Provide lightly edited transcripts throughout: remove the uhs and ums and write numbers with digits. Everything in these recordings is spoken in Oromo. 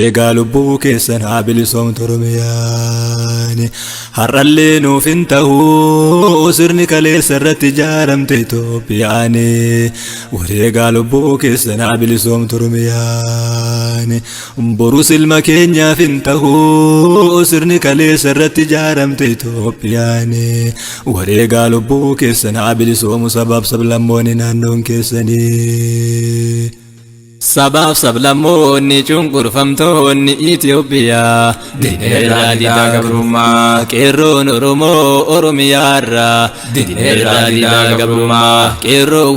قالوا بوك سنابل صوم ترمياني هرالي نوف انتهو سرني كلي سرت جارم تيتوبياني قالوا بوك سنابل صوم ترمياني بروس المكينيا فانتهو سرني كلي سرت جارم تيتوبياني قالوا بوك سنابل صوم سبب سبلموني نانون كيساني Sabab sablammoonni cunqurfamtoonni Itoophiyaa dineerraa didaa gabrummaa qeerroon Oromoo Oromiyaarraa dineerraa didaa gabrummaa qeerroon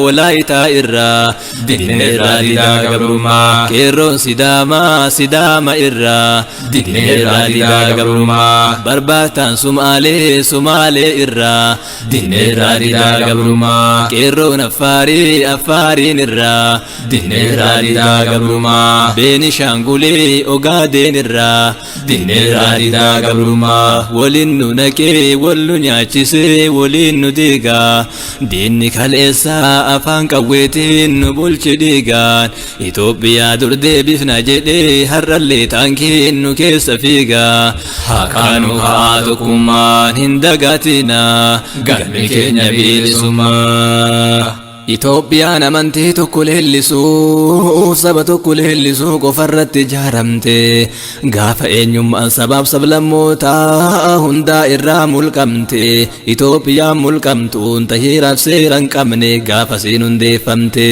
Walaayitaa irraa dineerraa didaa gabrummaa qeerroon Sidaama irraa dineerraa didaa gabrummaa barbaataan Sumaalee irraa dineerraa didaa gabrummaa qeerroon Affaariin irraa dineerraa didaa gabrummaa Beenishaangulee Ogaaden irraa dineerraa didaa gabrummaa waliin nu naqee wal nu nyaachisee waliin nu diigaa diinni kaleessaa afaan qawweetiin nu bulchi dhiigaan Itoophiyaa dur deebifna jedhee har'allee taankiin nu keessa fiigaa haqaanu haa tokkummaan hin dagaatina galmi keenya bilisummaa Itoophiyaan amantii tokko leellisuu saba tokko leellisuu qofarratti ijaaramte gaafa eenyummaan sabaaf sablammootaa hundaa irraa mulqamte Itoophiyaan mulqamtuun tahiiraaf seera hin qabne gaafa siin hundeeffamte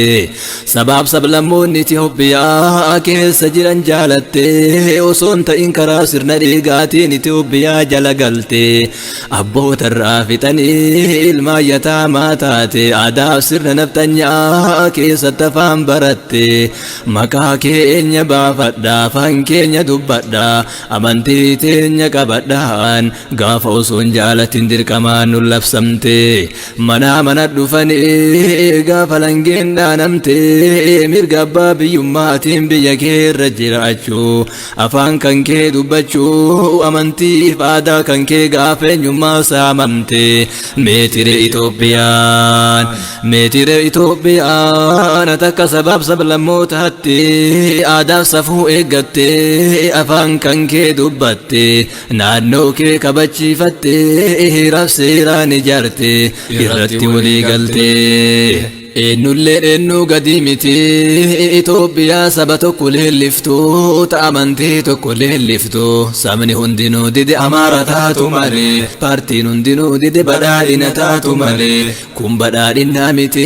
sabaaf sablammoonni Itoophiyaa keessa jiran jaalatte osoon ta'in karaa sirna dhiigaatiin Itoophiyaa jala galte abboota irraa fixanii ilmaayyataa maataate aadaaf sirna naftanyaa keessatti afaan baratte maqaa keenya baafadha afaan keenya dubbadha amantii teenya qabadhaan gaafa osoon jaalatin dirqamaan nu labsamte mana dhufanii gaafa langeen dhaanamte mirga abbaa biyyummaatiin biyya keerra jiraachuu afaan kan kee dubbachuu amantiif aadaa kan kee gaafa eenyummaa saamamte meetire Itoophiyaan takka sabab sablammootaatti aadaaf safuu eeggatte afaan kan kee dubbatte naannoo kee kabachiifatte hiraaf seeraan ijaarte irratti walii galte eenyullee eenyu gadi miti Itoophiyaa saba tokko leelliftuu ta'amantii tokko leelliftuu sabni hundinuu dide Amaara taatu malee paartiin hundinuu dide badhaadhina taatu malee kun badhaadhina miti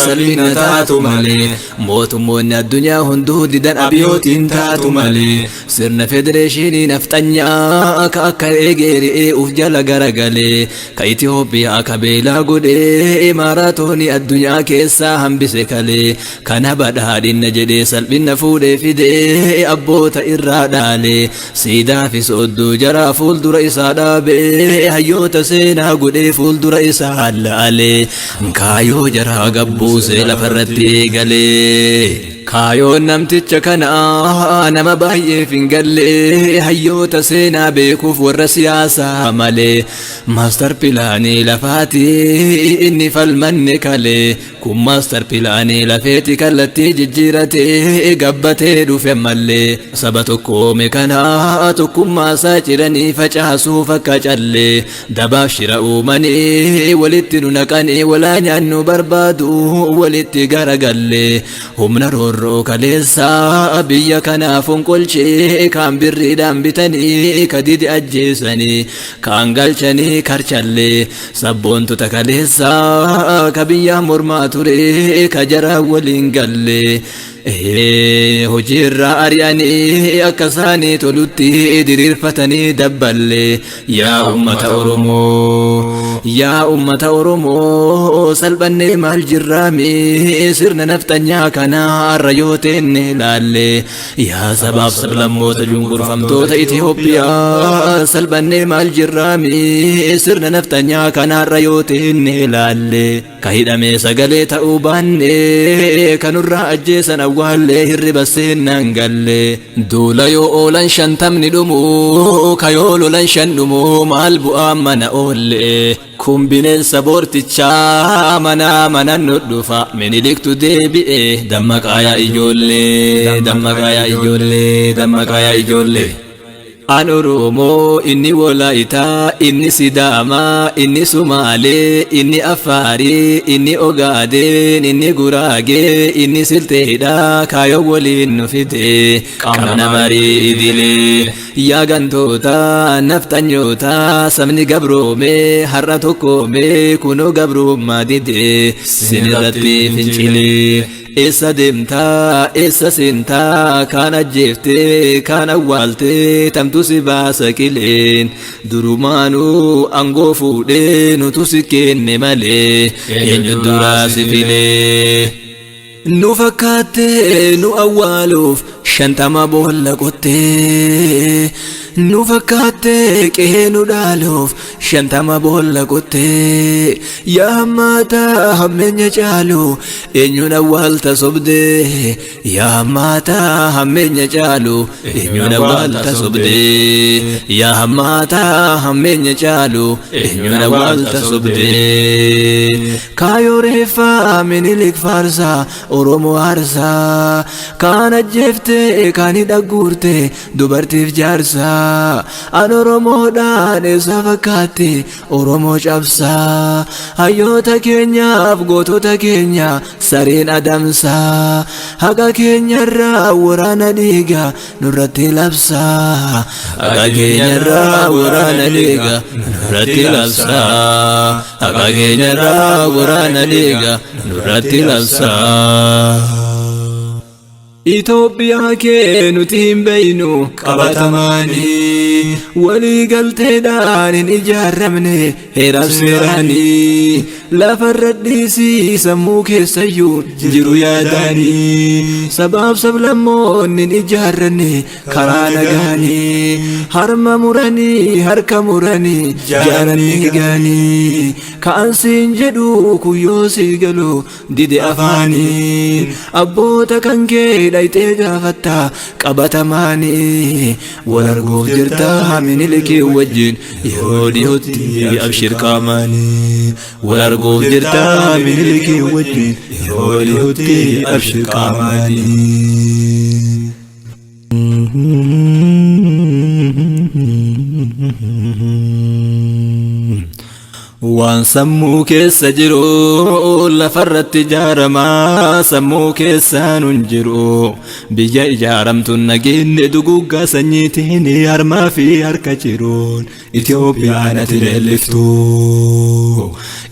salphina taatu malee mootummoonni addunyaa hunduu didan abiyyootiin taatu malee sirna federeeshinii nafxanyaa ka akka eegeeri'ee uf jala garagalee ka Itoophiyaa ka beelaa godhee maaraatoonii addunyaa keessaa hambise kalee kana badhaadhina jedhee salphina fuudhee fidee abboota irraa dhaalee siidaa fi soodduu jaraa fuuldura isaa dhaabee hayyoota seenaa godhee fuuldura isaa laalee kaayoo jaraa gabbuusee lafarratti eegalee kaayoon namticha kana nama baay'eef hin galle hayyoota seenaa beekuuf warra siyaasaa malee maastar pilaanii lafaati inni falmanne kalee kun maastar pilaanii lafeeti kallattii jijjiiratee gabbatee dhufe mallee saba tokkoome kana tokkummaasaa ciranii facaasuuf akka callee dabaaf shira uumanii walitti nu naqanii walaa nyaannu barbaadu walitti garagallee humna roorroo kaleessaa biyya kanaaf fonqolchee kaan birriidhaan bitanii kadidi ajjeesanii kaan galchanii karchallee sabboontota kaleessaa ka biyya mormaa ture ka jaraa waliin gallee hojiirraa ari'anii akka isaanii tolutti diriirfatanii dabballee yaa ummata Oromoo salphannee maal jirraami sirna naftanyaa kanaa har'a yoo teenne laallee yaa sabaaf sablammoota cunqurfamtoota Itoophiyaa salphannee maal jirraami sirna naftanyaa kanaa har'a yoo teenne laallee ka hidhamee sagalee ta'uu baannee kanurraa ajjeesan awwaallee hirriba seennan galle duula yoo oolan shantamni dhumu kayoo lolan shan dhumu maal bu'aa mana oolle kun bineensa boortichaa mana nu dhufa Miniliktu deebi'e dammaqaa yaa ijoollee dammaqaa yaa ijoollee dammaqaa yaa ijoollee An Oromoo inni Wolaayitaa inni Sidaamaa inni Sumaalee inni Affaarii inni Ogaadeen inni Guraagee inni Silteedha kaayoo waliin nu fide qabna marii idilee yaa gantoota naftanyoota sabni gabroomee har'a tokkoomee kunoo gabrummaa didee sinirratti fincilee Essa deemtaa essa seentaa kaan ajjeeftee kaan awwaaltee tamtu si baasa qileen durumaanuu angoo fuudhee nutu si kenne malee eenyu duraa si filee nu fakkaattee nu awwaaluuf shantama boolla qottee nu fakkaattee qe'ee nu dhaaluuf shantama boolla qottee yaa hammaataa hammeenya caalu eenyuun awwaalta sobdee yaa hammaataa hammeenya caalu eenyuun awwaalta sobdee yaa hammaataa hammeenya caalu eenyuun awwaalta sobdee kaayoo reeffaa Minilik faarsaa Oromoo aarsaa kaan ajjeeftee kaan hidhaguurtee dubartiif jaarsaa An Oromoodhaan eessa fakkaatti Oromoo cabsaa hayyoota keenyaaf gootota keenya sareen adamsaa haqa keenyarraa waraana dhiiga nurratti labsaa haqa keenyarraa waraana dhiiga nurratti labsaa haqa keenyarraa waraana dhiiga nurratti labsaa Itoophiyaa kee nuti hin beeynu qabatamaanii walii galteedhaan hin ijaarramne heeraaf seeraanii lafarra dhiisii sammuu keessayyuu jiru yaadaanii sabaaf sablammoonni hin ijaarranne karaa nagaanii harma muranii harka muranii jaalanii gaanii ka'ansiin jedhu kuyyoo sii galu dide afaanii abboota kan kee dhayxee gaafatta qabatamaanii wal arguuf jirta Minilikii wajjin yeroo dhiyootti abshir qaamaanii wal arguuf jirta Minilikii wajjin yeroo dhiyootti abshir qaamaanii Waan sammuu keessa jiru lafarratti ijaaramaa sammuu keessaan hin jiru biyya ijaaramtuun nageenye duguggaa sanyiitiin harmaa fi harka jiruun Itoophiyaan ati leelliftu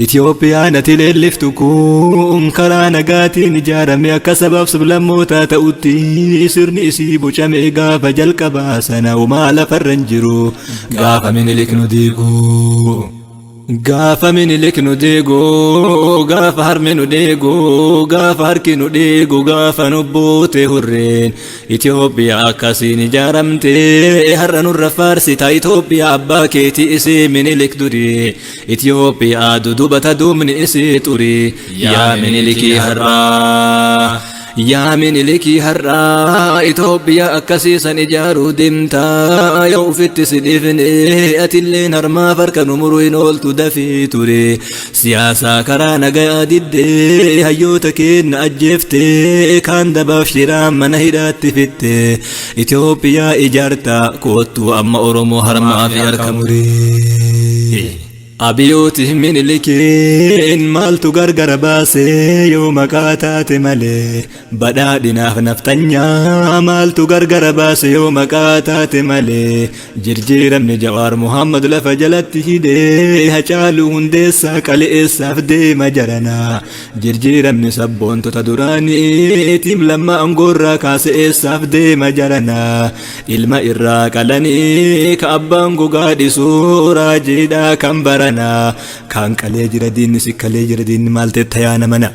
Itoophiyaan ati leelliftu kun karaa nagaatiin ijaarame akka sabaaf sablammootaa ta'utti sirni isii bocame gaafa jalqabaa sana uumaa lafarra hin jiru gaafa Minilik nu diigu Gaafa Minilik nu deego gaafa harmi nu deego gaafa harki nu deego gaafa nu boote hurreen Itoophiyaa akkasiin ijaaramte har'a nurra faarsita Itoophiyaa abbaa keetii isii Minilik duri Itoophiyaa dudubata duubni isii xuri yaa Minilikii har'aa yaa Minilikii har'aa Itoophiyaa akkasiisan ijaaruu deemtaa yoo ufitti si dhiifne atilleen harmaaf harka nu muruu hin ooltu dafii ture siyaasaa karaa nagaa diddee hayyoota keenya ajjeeftee kaan dabaaf shiraan mana hidhaatti fitte Itoophiyaa ijaartaa koottuu amma Oromoo harmaa fi harka muree Abiyooti Minilikiin maaltu gargara baasee yoo maqaa taate malee badhaadhinaaf naftanyaa maaltu gargara baase yoo maqaa taate malee jirjiiramni Jawaar Muhammad lafa jalatti hidhee Hacaaluu Hundeessaa qaleessaaf deema jaranaa jirjiiramni sabboontota duraanii tiim lamma angoorraa kaaseessaaf deema jaranaa ilma irraa qalanii ka abbaan gogaa dhisuu raajiidhaa kan bara kan qalee jira diinni si qalee jira diinni maalteetta yaa namana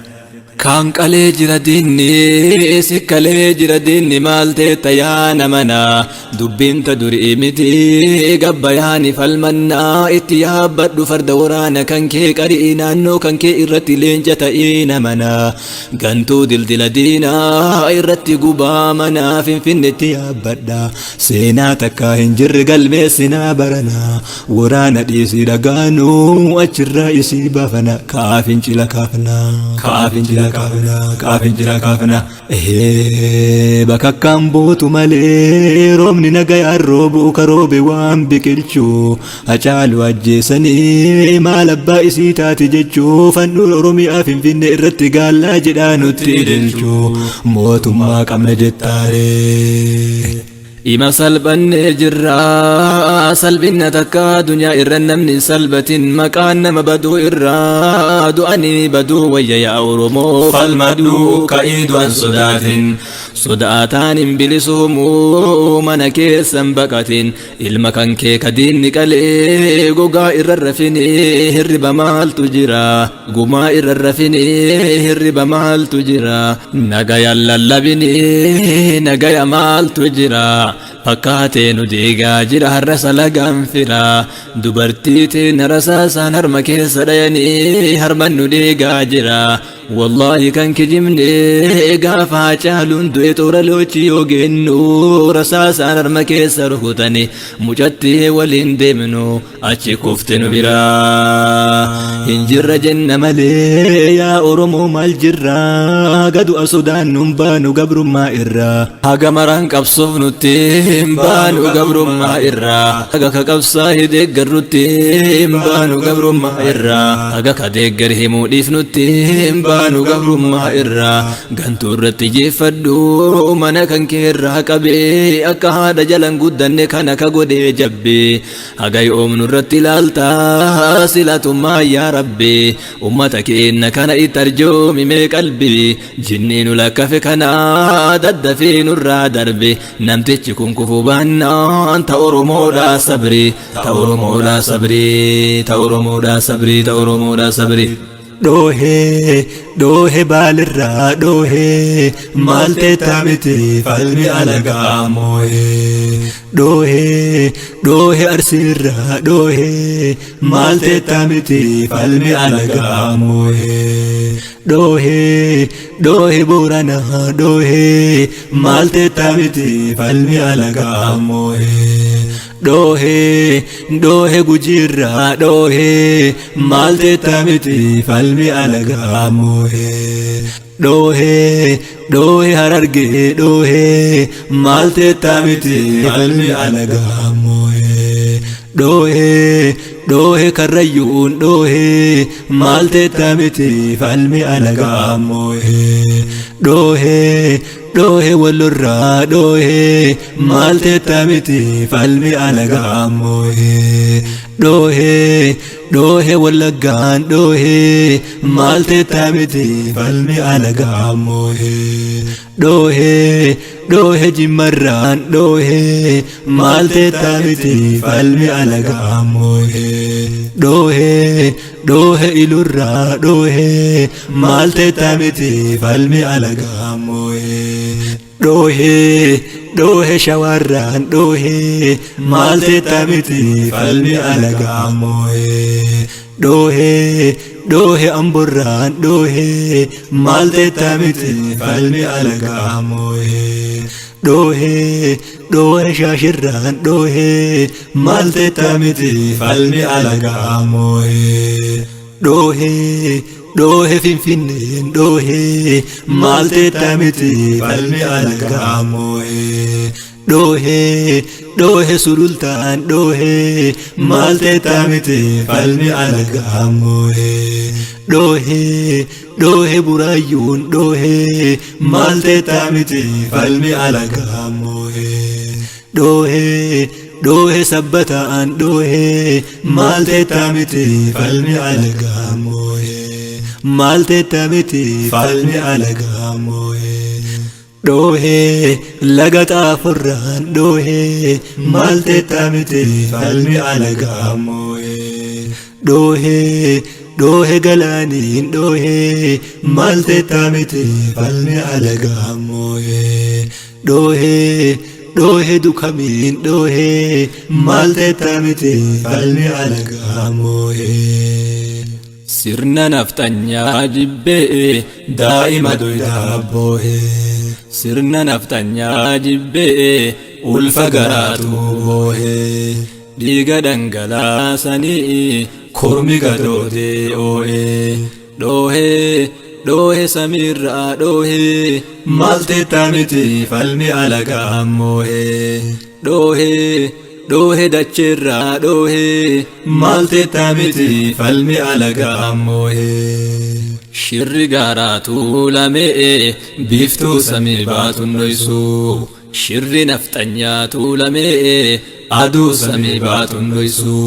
كان قلي جرديني سكالي جرديني مالتي تيانا منا دبين تدري متي قبياني فالمنا اتياب بدو فرد ورانا كان كي قرينا نو كان كي إرتي لينجتا منا قانتو دل دينا إرتي قبامنا فين اتياب بدا سينا تكا هنجر قلبي سينا برنا ورانا ديسي دقانو أجر رئيسي بافنا كافين جلا كافنا كافين جلا كافين جلا كافنا بكا كامبوتو مالي رومني نقايا الروبو كروبي وان بكيلشو أجالو أجيساني ما لبا إسي تاتي جيجو فنو رومي أفين فين إرتي قال لا جدانو تيدلشو موتو ما قمنا جتاري إما سلبن جرا سلبن تكا دنيا إرن من سلبة مكان مبدو إرا دؤني بدو ويا يا أورمو فالمدو كايد عن صداتان بلسومو من كيسا بكتين المكان كي كدين نكالي قوغا إررفيني هرب مال تجرا قوما إررفيني هرب مال تجرا نغايا اللبني نغايا مال تجرا فكاتين ديغا جرا هرس لغان فرا دبرتيتين رساسان هرم كيسا ديني هرمن ديغا جرا والله كان كجمني غافا چالون دويت ورلوچي يوغنو رساسان هرم كيسا رخوتني مجتي ولين دمنو اچي كفتن برا هنجر جن ملي يا أورمو مال جرا قدو أسودان نمبانو قبر ما إرا هاقا مران قبصف نتيم بانو قبر ما إرا هاقا كقبصاه ديقر نتيم بانو قبر ما إرا هاقا كديقر همو ديف نتيم بانو قبر ما إرا قانتو رتجي فدو منا كان كيرا قبي أكا هادا جلن قدن كان كقودي جبي هاقا يوم نرتي لالتا سلاتو ما يا ربي أمتك إن كان يترجو من قلبي جنين لك في كنا دد في نور دربي نمتك كن كفو بانا تورمو لا صبري تورمو لا صبري تورمو لا صبري تورمو لا صبري دوهي بالرا دوهي مالتي تامتي فالمي على قاموهي دوهي أرسيرا دوهي مالتي تامتي فالمي على قاموهي دوهي بورانا دوهي مالتي تامتي فالمي على قاموهي دوهي gujirra malte tamiti falmi alagamohe dohe hararge malte tamiti falmi alagamohe dohe karayun malte tamiti falmi alagamohe دوهي والرا دوهي مالتي تامتي فالمي على قاموهي دوهي واللقان دوهي مالتي تامتي فالمي على قاموهي دوهي جمران دوهي مالتي تامتي فالمي على قاموهي دوهي إلورا دوهي مالتي تامتي فالمي على قاموهي دوهي شواران دوهي مالتي تامتي فالمي على قاموهي دوهي أمبران دوهي مالتي تامتي فالمي على قاموهي دوهي شاشران دوهي مالتي تامتي فالمي على قاموهي دوهي فين دوهي مالتي تامتي فالمي على قاموهي دوهي سلطان دوهي مالتي تامتي فالمي على قاموهي دوهي برايون دوهي مالتي تامتي فالمي على قاموهي دوهي سبتان دوهي مالتي تامتي فالمي على قاموهي مالتي تامتي فالمي على قاموهي دوهي لقت أفران دوهي مالتي تامتي فالمي على قاموهي dhohe galaanin dhohe malte tamite falme alaga mohe dhohe dukamin dhohe malte tamite falme alaga mohe sirna naftanyaa jibbee daa'ima doydaa boohe sirna naftanyaa jibbee ulfa garaatu boohe dhiiga dhangalaasanii kormi gadoode oo'e dhohe samiirraa dhohe malte tamite falme alaga mohe dhohe dacheerraa dhohe malte tamite falme alaga mohe shirri gaaraatu lamee biiftuu samii baatun dhoysu shirri naftanyaatu lamee aduu samii baatun dhoysu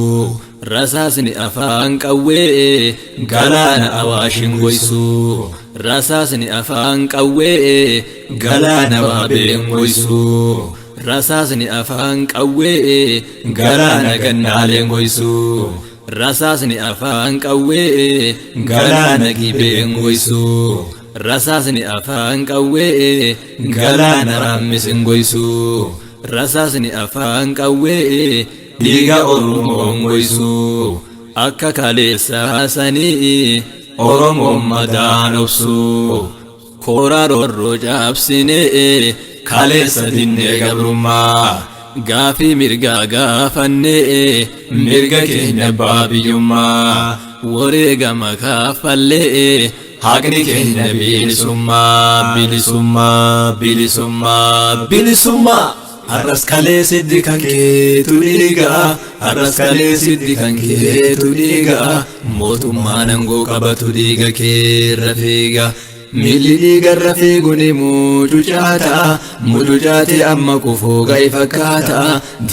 rasaasni afaan qawwee galaana awaashin goysu rasaasni afaan qawwee galaana waabeen goysu rasaasni afaan qawwee galaana gannaaleen goysu rasaasni afaan qawwee galaana gibeen goysu rasaasni afaan qawwee galaana raammisin goysu rasaasni afaan qawwee dhiiga oromoon goysu akka kaleessaa sanii oromoon madaan obsu kooraa roorroo caabsinee kaleessa dinnee gabrummaa gaafii mirgaa gaafannee mirga keenya baabiyyummaa wareegama kaffallee haqni keenya bilisummaa arras kalee siddi kan keetu dhiiga arras kalee siddi kan keetu dhiiga mootummaan aangoo qabatu dhiiga keerra fiiga milli dhiigarra fiiguni mucucaate amma kufuu ga'e fakkaata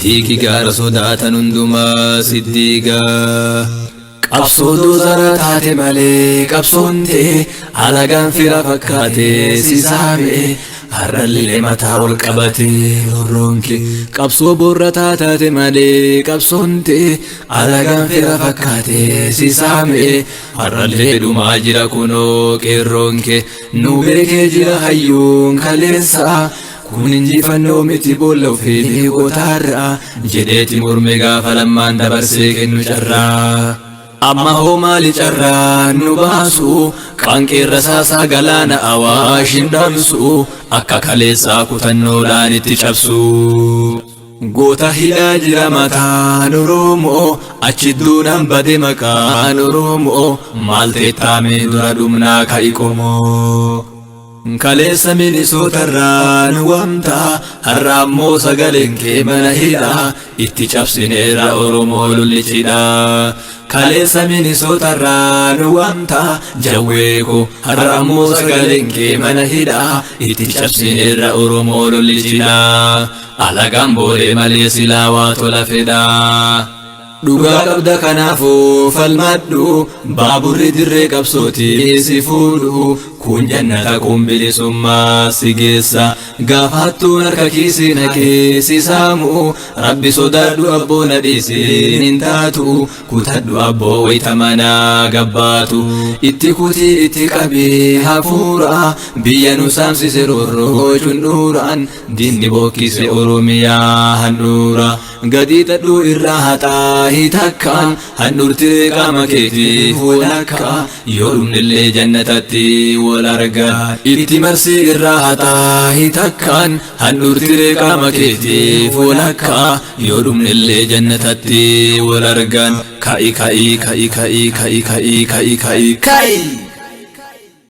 dhiigi gaara sodaatan hundumaa siddiiga qabsootu zara taate malee qabsoonte alagaan fira fakkaate si saame harrallee mataa ol qabate horroonke qabsoo borra taate malee qabsoonte alagaan fira fakkaate si saame harrallee dhumaa jira kunoo qeerroonke nu beekee jira hayyuun kaleessa kun injifannoo miti boolla ofii gootaarra jedheeti morme gaafa lammaan dabarsee kennu carraa amma hoo maali carraa nu baasu qaanqeerra saasaa galaana awaashin dhaamsu akka kaleessaa kutannoodhaan itti cabsu goota hidhaa jira mataan oromoo achi duunaan bade maqaan oromoo maal teettaame dura dhumnaa ka'i qomoo kaleessa minisootarraa nu waamta har'a ammoo sagaleen kee mana hidhaa itti cabsineerra oromoo lullichidha kaleessa minisootarraa nu waamta jawweeko har'a ammoo sagaleen kee mana hidhaa itti cabsineerra oromoo lullichidha alagaan boodee malee silaa waa tola fedha dhugaa qabda kanaafuu falmadhu baaburri dirree qabsootii si fuudhu kun jannata kun bilisummaa si geessa gaafattuun harka kiisii naqee si saamu rabbi sodaadhu abboo na dhiisiin hin taatu kutadhu abboo wayita manaa gabbaatu itti kutii itti qabee hafuura biyya nu saamsise roorroo cundhuuraan diinni bookkise oromiyaa handhuura gadii tadhuu irraa haxaa hitakkaan handhurtee qaama keetiif walakka yoo dhumnillee jannatatti wal arga itti marsii irraa haxaa hitakkaan handhurtee qaama keetiif walakka yoo dhumnillee jannatatti wal argan ka'i